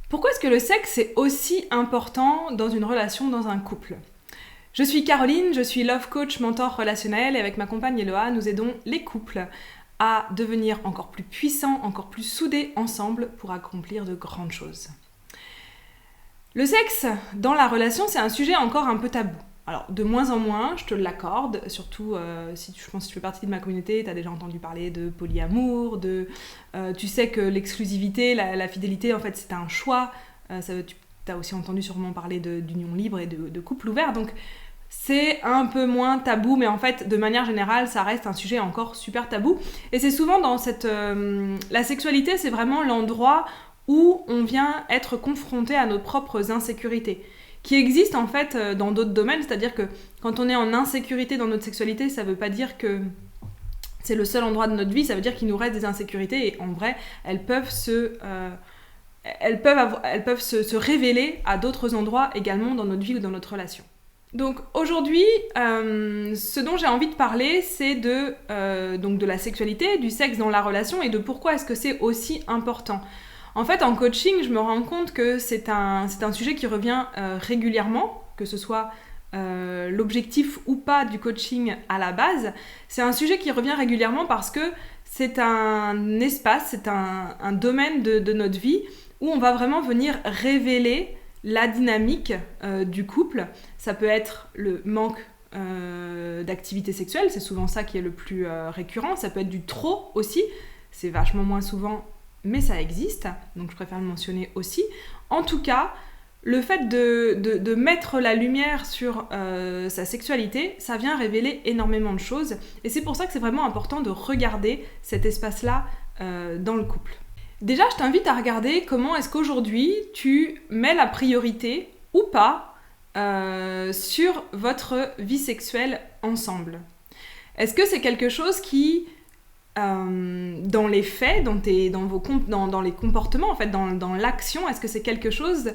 Pourquoi est-ce que le sexe est aussi important dans une relation, dans un couple ? Je suis Caroline, je suis love coach, mentor relationnel et avec ma compagne Eloa, nous aidons les couples à devenir encore plus puissants, encore plus soudés ensemble pour accomplir de grandes choses. Le sexe dans la relation, c'est un sujet encore un peu tabou. Alors, de moins en moins, je te l'accorde, surtout si tu fais partie de ma communauté, tu as déjà entendu parler de polyamour, tu sais que l'exclusivité, la fidélité, en fait, c'est un choix. Tu as aussi entendu sûrement parler d'union libre et de couple ouvert, donc c'est un peu moins tabou, mais en fait, de manière générale, ça reste un sujet encore super tabou. Et c'est souvent dans la sexualité, c'est vraiment l'endroit où on vient être confronté à nos propres insécurités, qui existent en fait dans d'autres domaines, c'est-à-dire que quand on est en insécurité dans notre sexualité, ça veut pas dire que c'est le seul endroit de notre vie, ça veut dire qu'il nous reste des insécurités, et en vrai, elles peuvent se révéler à d'autres endroits également dans notre vie ou dans notre relation. Donc aujourd'hui, ce dont j'ai envie de parler, c'est de la sexualité, du sexe dans la relation et de pourquoi est-ce que c'est aussi important. En fait, en coaching, je me rends compte que c'est un sujet qui revient régulièrement, que ce soit l'objectif ou pas du coaching à la base. C'est un sujet qui revient régulièrement parce que c'est un espace, c'est un domaine de notre vie où on va vraiment venir révéler la dynamique du couple. Ça peut être le manque d'activité sexuelle, c'est souvent ça qui est le plus récurrent. Ça peut être du trop aussi, c'est vachement moins souvent, mais ça existe, donc je préfère le mentionner aussi. En tout cas, le fait de mettre la lumière sur sa sexualité, ça vient révéler énormément de choses, et c'est pour ça que c'est vraiment important de regarder cet espace-là dans le couple. Déjà, je t'invite à regarder comment est-ce qu'aujourd'hui tu mets la priorité ou pas sur votre vie sexuelle ensemble. Est-ce que c'est quelque chose qui, dans les faits, dans les comportements, en fait, dans l'action, est-ce que c'est quelque chose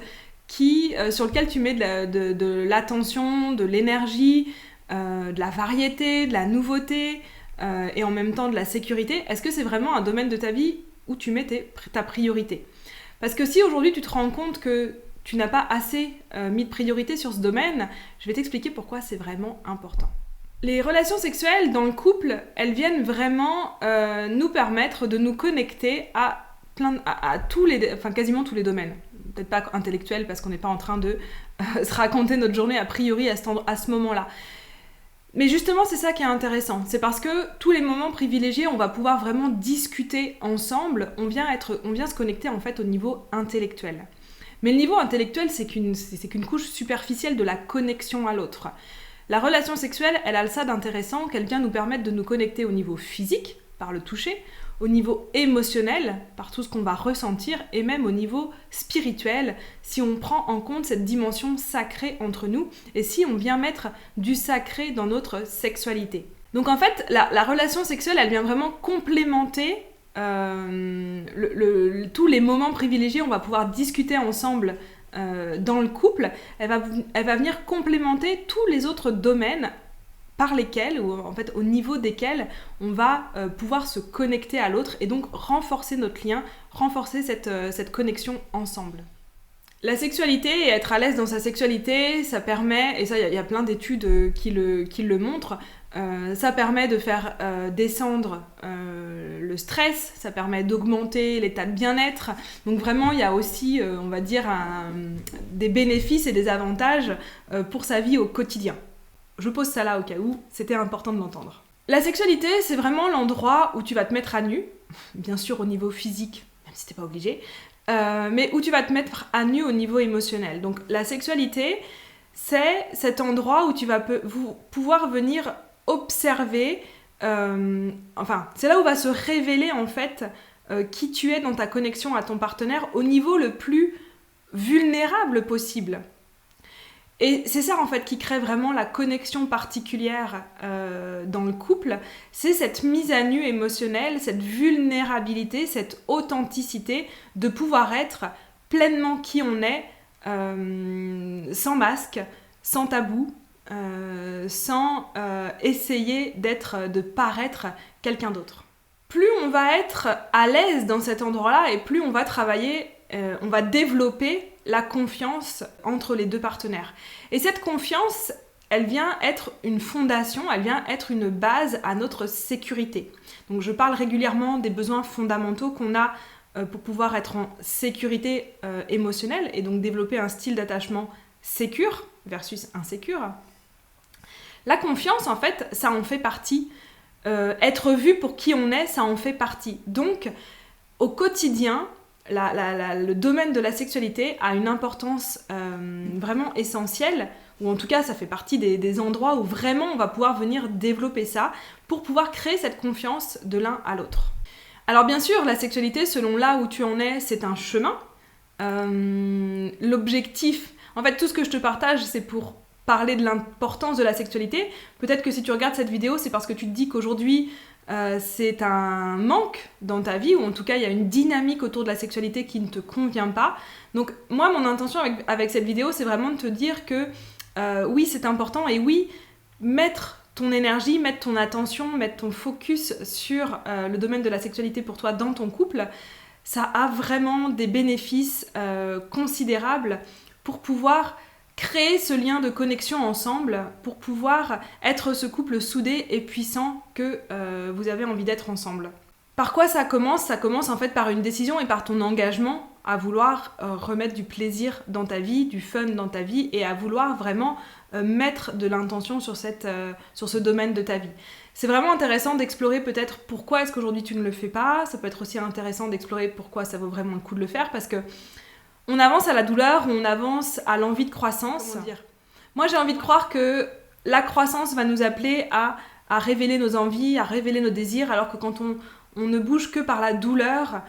sur lequel tu mets de l'attention, de l'énergie, de la variété, de la nouveauté et en même temps de la sécurité? Est-ce que c'est vraiment un domaine de ta vie où tu mets ta priorité? Parce que si aujourd'hui tu te rends compte que tu n'as pas assez mis de priorité sur ce domaine, je vais t'expliquer pourquoi c'est vraiment important. Les relations sexuelles dans le couple, elles viennent vraiment nous permettre de nous connecter à quasiment tous les domaines. Peut-être pas intellectuels parce qu'on n'est pas en train de se raconter notre journée a priori à ce moment-là. Mais justement, c'est ça qui est intéressant. C'est parce que tous les moments privilégiés, on va pouvoir vraiment discuter ensemble. On vient se connecter en fait au niveau intellectuel. Mais le niveau intellectuel, c'est qu'une couche superficielle de la connexion à l'autre. La relation sexuelle, elle a ça d'intéressant qu'elle vient nous permettre de nous connecter au niveau physique, par le toucher, au niveau émotionnel, par tout ce qu'on va ressentir, et même au niveau spirituel, si on prend en compte cette dimension sacrée entre nous, et si on vient mettre du sacré dans notre sexualité. Donc en fait, la relation sexuelle, elle vient vraiment complémenter tous les moments privilégiés, on va pouvoir discuter ensemble dans le couple, elle va venir complémenter tous les autres domaines par lesquels, ou en fait au niveau desquels on va pouvoir se connecter à l'autre et donc renforcer notre lien, renforcer cette connexion ensemble. La sexualité et être à l'aise dans sa sexualité, ça permet, et ça il y a plein d'études qui le montrent, ça permet de faire descendre le stress, ça permet d'augmenter l'état de bien-être. Donc vraiment, il y a aussi, on va dire, des bénéfices et des avantages pour sa vie au quotidien. Je pose ça là au cas où, c'était important de l'entendre. La sexualité, c'est vraiment l'endroit où tu vas te mettre à nu, bien sûr au niveau physique, même si t'es pas obligé, mais où tu vas te mettre à nu au niveau émotionnel. Donc la sexualité, c'est cet endroit où tu vas pouvoir venir observer, c'est là où va se révéler en fait qui tu es dans ta connexion à ton partenaire au niveau le plus vulnérable possible. Et c'est ça en fait qui crée vraiment la connexion particulière dans le couple, c'est cette mise à nu émotionnelle, cette vulnérabilité, cette authenticité de pouvoir être pleinement qui on est, sans masque, sans tabou, sans essayer de paraître quelqu'un d'autre. Plus on va être à l'aise dans cet endroit-là et plus on va travailler on va développer la confiance entre les deux partenaires. Et cette confiance, elle vient être une fondation, elle vient être une base à notre sécurité. Donc je parle régulièrement des besoins fondamentaux qu'on a pour pouvoir être en sécurité émotionnelle et donc développer un style d'attachement sécure versus insécure. La confiance, en fait, ça en fait partie. Être vu pour qui on est, ça en fait partie. Donc, au quotidien, le domaine de la sexualité a une importance vraiment essentielle, ou en tout cas, ça fait partie des endroits où vraiment on va pouvoir venir développer ça pour pouvoir créer cette confiance de l'un à l'autre. Alors bien sûr, la sexualité, selon là où tu en es, c'est un chemin. L'objectif, en fait, tout ce que je te partage, c'est pour parler de l'importance de la sexualité. Peut-être que si tu regardes cette vidéo, c'est parce que tu te dis qu'aujourd'hui, c'est un manque dans ta vie, ou en tout cas, il y a une dynamique autour de la sexualité qui ne te convient pas. Donc moi, mon intention avec cette vidéo, c'est vraiment de te dire que oui, c'est important, et oui, mettre ton énergie, mettre ton attention, mettre ton focus sur le domaine de la sexualité pour toi dans ton couple, ça a vraiment des bénéfices considérables pour pouvoir créer ce lien de connexion ensemble, pour pouvoir être ce couple soudé et puissant que vous avez envie d'être ensemble. Par quoi ça commence ? Ça commence en fait par une décision et par ton engagement à vouloir remettre du plaisir dans ta vie, du fun dans ta vie, et à vouloir vraiment mettre de l'intention sur ce domaine de ta vie. C'est vraiment intéressant d'explorer peut-être pourquoi est-ce qu'aujourd'hui tu ne le fais pas. Ça peut être aussi intéressant d'explorer pourquoi ça vaut vraiment le coup de le faire, parce que on avance à la douleur, on avance à l'envie de croissance. Moi, j'ai envie de croire que la croissance va nous appeler à révéler nos envies, à révéler nos désirs, alors que quand on ne bouge que par la douleur,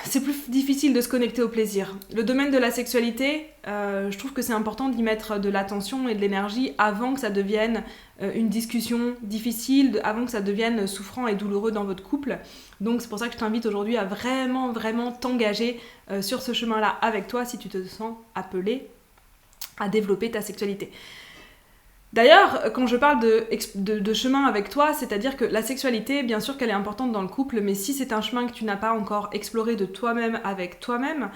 c'est plus difficile de se connecter au plaisir. Le domaine de la sexualité, je trouve que c'est important d'y mettre de l'attention et de l'énergie avant que ça devienne une discussion difficile, avant que ça devienne souffrant et douloureux dans votre couple. Donc c'est pour ça que je t'invite aujourd'hui à vraiment, vraiment t'engager sur ce chemin-là avec toi si tu te sens appelé à développer ta sexualité. D'ailleurs, quand je parle de chemin avec toi, c'est-à-dire que la sexualité, bien sûr qu'elle est importante dans le couple, mais si c'est un chemin que tu n'as pas encore exploré de toi-même avec toi-même,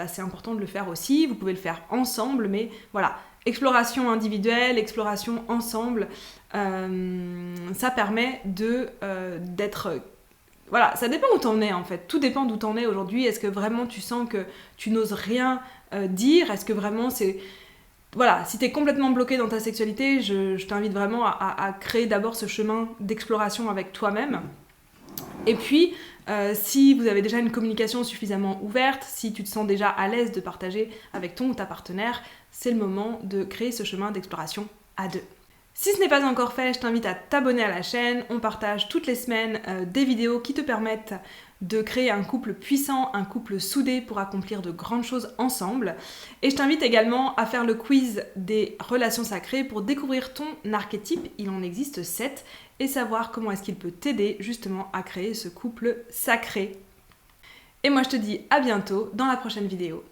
c'est important de le faire aussi. Vous pouvez le faire ensemble, mais voilà, exploration individuelle, exploration ensemble, ça permet d'être... Voilà, ça dépend où t'en es en fait. Tout dépend d'où t'en es aujourd'hui. Est-ce que vraiment tu sens que tu n'oses rien dire ? Est-ce que vraiment c'est... Voilà, si t'es complètement bloqué dans ta sexualité, je t'invite vraiment à créer d'abord ce chemin d'exploration avec toi-même. Et puis, si vous avez déjà une communication suffisamment ouverte, si tu te sens déjà à l'aise de partager avec ton ou ta partenaire, c'est le moment de créer ce chemin d'exploration à deux. Si ce n'est pas encore fait, je t'invite à t'abonner à la chaîne. On partage toutes les semaines des vidéos qui te permettent de créer un couple puissant, un couple soudé pour accomplir de grandes choses ensemble. Et je t'invite également à faire le quiz des relations sacrées pour découvrir ton archétype, il en existe 7, et savoir comment est-ce qu'il peut t'aider justement à créer ce couple sacré. Et moi je te dis à bientôt dans la prochaine vidéo.